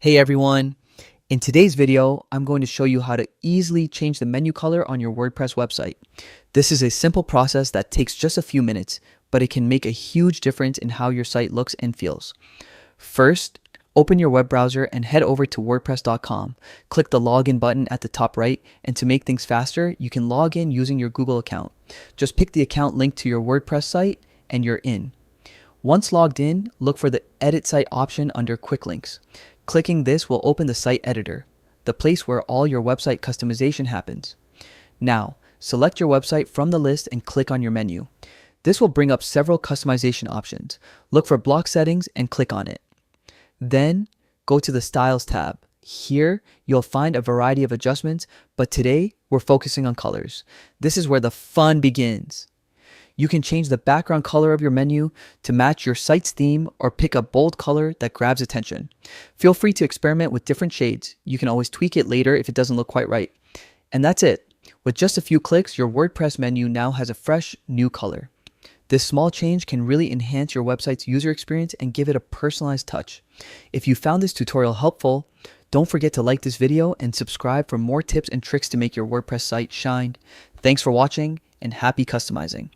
Hey everyone! In today's video, I'm going to show you how to easily change the menu color on your WordPress website. This is a simple process that takes just a few minutes, but it can make a huge difference in how your site looks and feels. First, open your web browser and head over to wordpress.com. Click the login button at the top right, and to make things faster, you can log in using your Google account. Just pick the account linked to your WordPress site and you're in. Once logged in, look for the Edit Site option under Quick Links. Clicking this will open the site editor, the place where all your website customization happens. Now, select your website from the list and click on your menu. This will bring up several customization options. Look for block settings and click on it. Then, go to the Styles tab. Here, you'll find a variety of adjustments, but today, we're focusing on colors. This is where the fun begins. You can change the background color of your menu to match your site's theme or pick a bold color that grabs attention. Feel free to experiment with different shades. You can always tweak it later if it doesn't look quite right. And that's it. With just a few clicks, your WordPress menu now has a fresh, new color. This small change can really enhance your website's user experience and give it a personalized touch. If you found this tutorial helpful, don't forget to like this video and subscribe for more tips and tricks to make your WordPress site shine. Thanks for watching and happy customizing.